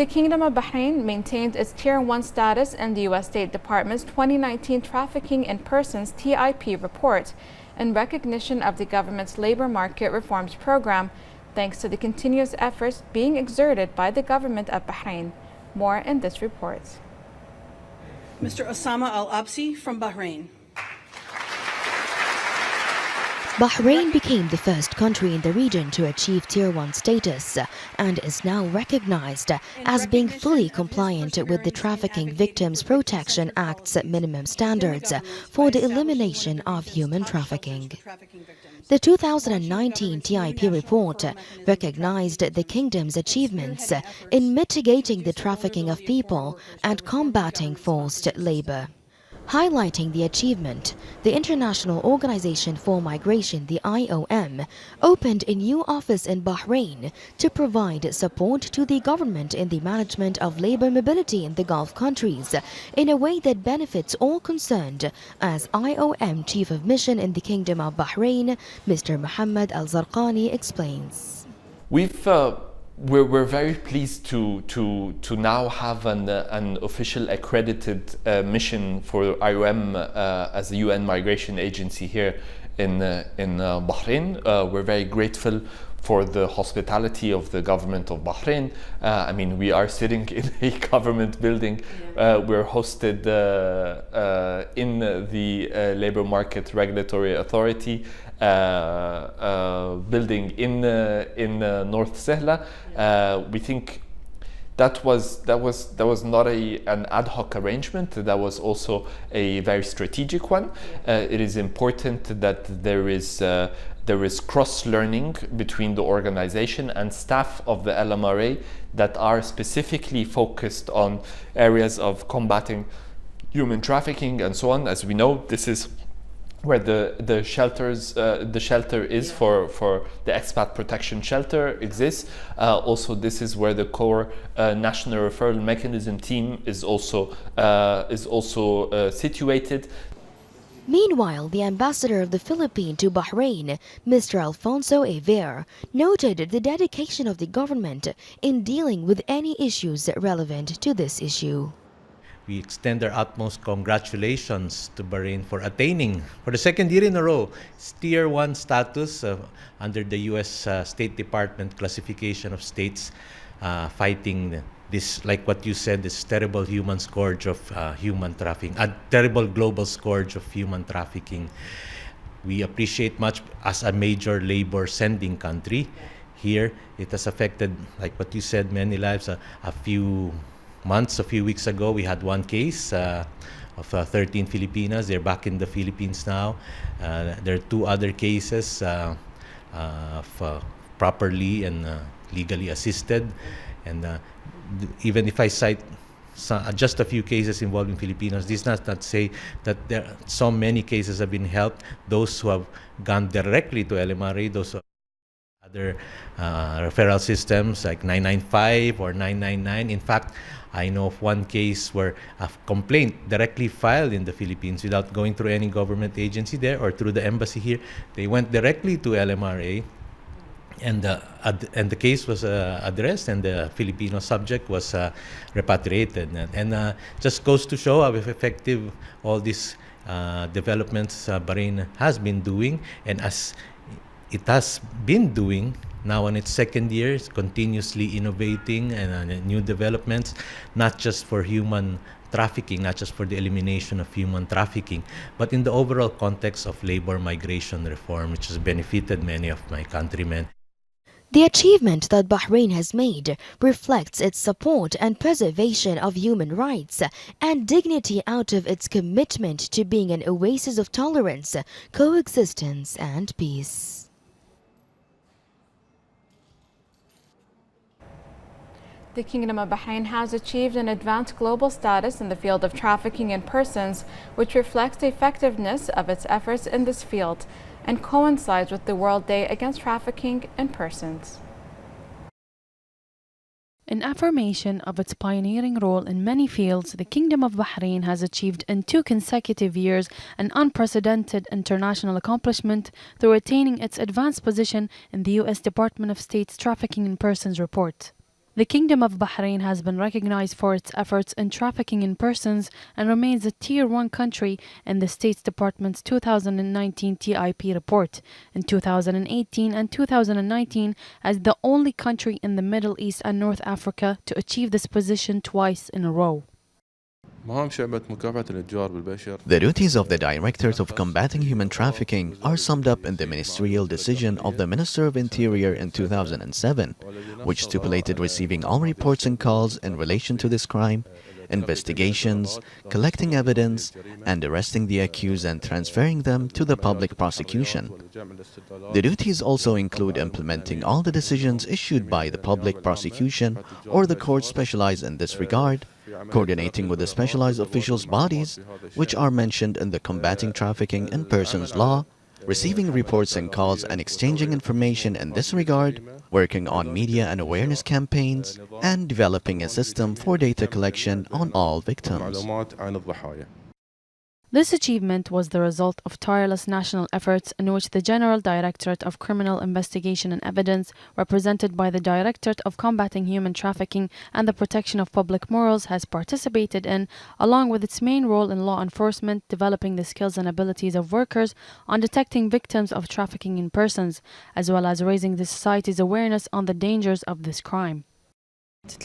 The Kingdom of Bahrain maintained its Tier 1 status in the U.S. State Department's 2019 Trafficking in Persons TIP report in recognition of the government's labor market reforms program, thanks to the continuous efforts being exerted by the government of Bahrain. More in this report. Mr. Osama Al-Absi from Bahrain. Bahrain became the first country in the region to achieve Tier 1 status and is now recognized as being fully compliant with the Trafficking Victims Protection Act's minimum standards for the elimination of human trafficking. The 2019 TIP report recognized the kingdom's achievements in mitigating the trafficking of people and combating forced labor. Highlighting the achievement, the International Organization for Migration, the IOM, opened a new office in Bahrain to provide support to the government in the management of labor mobility in the Gulf countries in a way that benefits all concerned, as IOM Chief of Mission in the Kingdom of Bahrain, Mr. Mohammed Al-Zarqani explains. We're very pleased to now have an official accredited mission for IOM as a UN migration agency here in Bahrain. We're very grateful for the hospitality of the government of Bahrain. I mean, we are sitting in a government building. We're hosted in the Labor Market Regulatory Authority building in North Sehla. We think that was not an ad hoc arrangement. That was also a very strategic one. It is important that there is cross-learning between the organization and staff of the LMRA that are specifically focused on areas of combating human trafficking and so on. As we know, this is where the shelter is for the expat protection shelter exists. Also, this is where the core national referral mechanism team is also situated. Meanwhile, the ambassador of the Philippines to Bahrain, Mr. Alfonso Aver, noted the dedication of the government in dealing with any issues relevant to this issue. We extend our utmost congratulations to Bahrain for attaining, for the second year in a row, Tier 1 status under the U.S. State Department classification of states fighting this, like what you said, this terrible human scourge of human trafficking, a terrible global scourge of human trafficking. We appreciate much as a major labor sending country. Here, it has affected, like what you said, many lives. A few weeks ago, we had one case of 13 Filipinas. They're back in the Philippines now. There are two other cases of properly and legally assisted. And even if I cite just a few cases involving Filipinos, this does not say that there so many cases have been helped. Those who have gone directly to LMRA, those who other referral systems like 995 or 999. In fact, I know of one case where a complaint directly filed in the Philippines without going through any government agency there or through the embassy here. They went directly to LMRA, and the case was addressed, and the Filipino subject was repatriated. And just goes to show how effective all these developments Bahrain has been doing, and as it has been doing now in its second year, it's continuously innovating and new developments, not just for human trafficking, not just for the elimination of human trafficking, but in the overall context of labor migration reform, which has benefited many of my countrymen. The achievement that Bahrain has made reflects its support and preservation of human rights and dignity out of its commitment to being an oasis of tolerance, coexistence, and peace. The Kingdom of Bahrain has achieved an advanced global status in the field of trafficking in persons, which reflects the effectiveness of its efforts in this field and coincides with the World Day Against Trafficking in Persons. In affirmation of its pioneering role in many fields, the Kingdom of Bahrain has achieved in 2 consecutive years an unprecedented international accomplishment through attaining its advanced position in the U.S. Department of State's Trafficking in Persons report. The Kingdom of Bahrain has been recognized for its efforts in trafficking in persons and remains a Tier 1 country in the State Department's 2019 TIP report. In 2018 and 2019, as the only country in the Middle East and North Africa to achieve this position twice in a row. The duties of the Directorate of Combating Human Trafficking are summed up in the ministerial decision of the Minister of Interior in 2007, which stipulated receiving all reports and calls in relation to this crime, investigations, collecting evidence, and arresting the accused and transferring them to the public prosecution. The duties also include implementing all the decisions issued by the public prosecution or the court specialized in this regard, coordinating with the specialized officials' bodies, which are mentioned in the Combating Trafficking in Persons Law, receiving reports and calls and exchanging information in this regard, working on media and awareness campaigns, and developing a system for data collection on all victims. This achievement was the result of tireless national efforts in which the General Directorate of Criminal Investigation and Evidence, represented by the Directorate of Combating Human Trafficking and the Protection of Public Morals, has participated in, along with its main role in law enforcement, developing the skills and abilities of workers on detecting victims of trafficking in persons, as well as raising the society's awareness on the dangers of this crime. The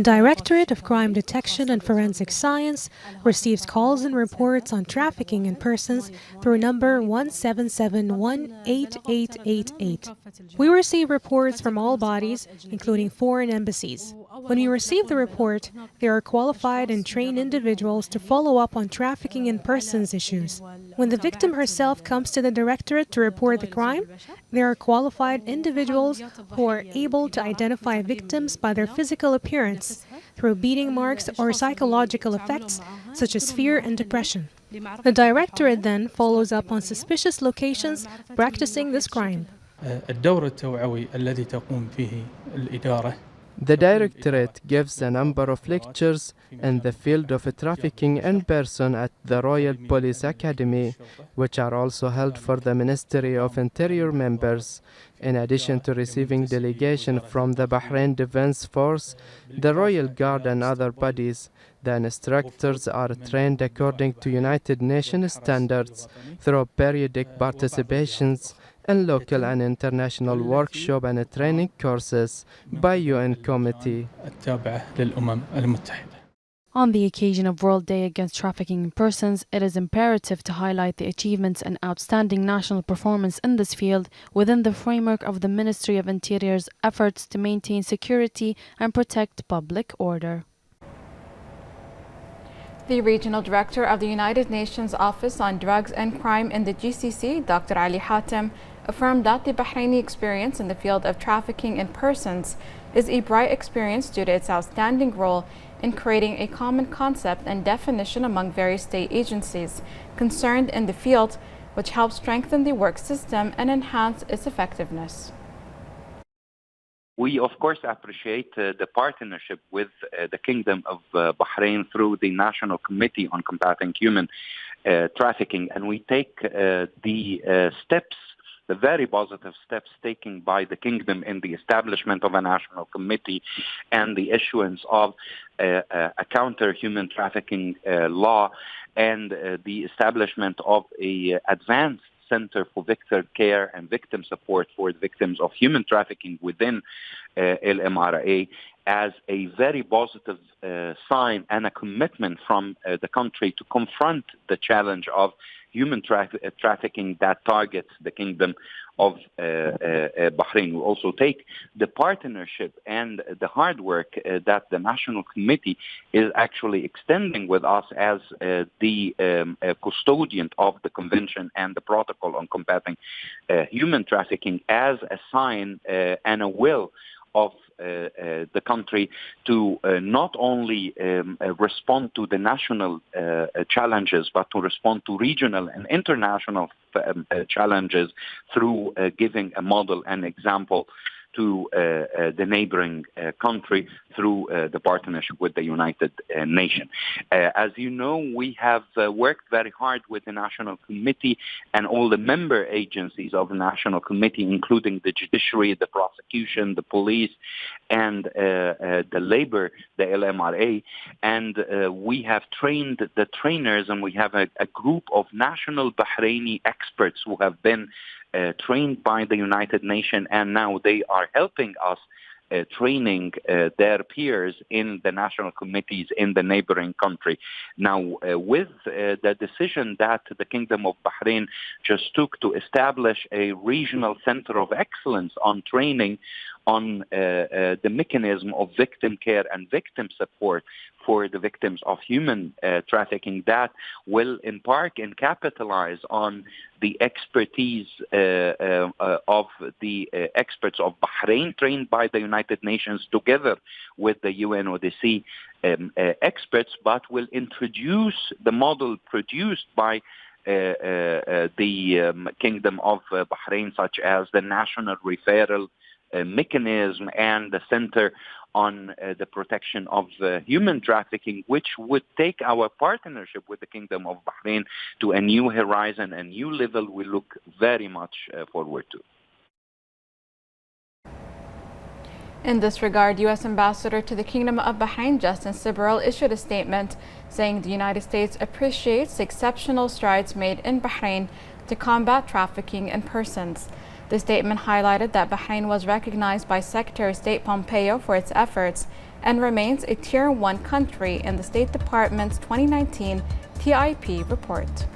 Directorate of Crime Detection and Forensic Science receives calls and reports on trafficking in persons through number 177-18888. We receive reports from all bodies, including foreign embassies. When we receive the report, there are qualified and trained individuals to follow up on trafficking in persons issues. When the victim herself comes to the Directorate to report the crime, there are qualified individuals who are able to identify victims by their physical appearance through beating marks or psychological effects such as fear and depression. The Directorate then follows up on suspicious locations practicing this crime. The Directorate gives a number of lectures in the field of trafficking in person at the Royal Police Academy, which are also held for the Ministry of Interior members. In addition to receiving delegation from the Bahrain Defense Force, the Royal Guard and other bodies, the instructors are trained according to United Nations standards through periodic participations in local and international workshop and training courses by UN Committee. On the occasion of World Day Against Trafficking in Persons, it is imperative to highlight the achievements and outstanding national performance in this field within the framework of the Ministry of Interior's efforts to maintain security and protect public order. The Regional Director of the United Nations Office on Drugs and Crime in the GCC, Dr. Ali Hatem, affirmed that the Bahraini experience in the field of trafficking in persons is a bright experience due to its outstanding role in creating a common concept and definition among various state agencies concerned in the field, which helps strengthen the work system and enhance its effectiveness. We, of course, appreciate the partnership with the Kingdom of Bahrain through the National Committee on Combating Human Trafficking, and we take the very positive steps taken by the Kingdom in the establishment of a national committee and the issuance of a counter-human trafficking law and the establishment of a advanced Center for Victim Care and Victim Support for the victims of human trafficking within LMRA as a very positive sign and a commitment from the country to confront the challenge of human trafficking that targets the Kingdom of Bahrain. We also take the partnership and the hard work that the National Committee is actually extending with us as the custodian of the Convention and the Protocol on Combating Human Trafficking as a sign and a will of the country to not only respond to the national challenges, but to respond to regional and international challenges through giving a model and example to the neighboring country through the partnership with the United Nations. As you know, we have worked very hard with the National Committee and all the member agencies of the National Committee, including the judiciary, the prosecution, the police, and the labor, the LMRA. And we have trained the trainers, and we have a group of national Bahraini experts who have been trained by the United Nations, and now they are helping us training their peers in the national committees in the neighboring country. Now, with the decision that the Kingdom of Bahrain just took to establish a regional center of excellence on training on the mechanism of victim care and victim support for the victims of human trafficking, that will embark and capitalize on the expertise of the experts of Bahrain, trained by the United Nations together with the UNODC experts, but will introduce the model produced by the Kingdom of Bahrain, such as the national referral mechanism and the Center on the Protection of Human Trafficking, which would take our partnership with the Kingdom of Bahrain to a new horizon, a new level we look very much forward to. In this regard, U.S. Ambassador to the Kingdom of Bahrain, Justin Sibrel, issued a statement saying the United States appreciates the exceptional strides made in Bahrain to combat trafficking in persons. The statement highlighted that Bahrain was recognized by Secretary of State Pompeo for its efforts and remains a Tier 1 country in the State Department's 2019 TIP report.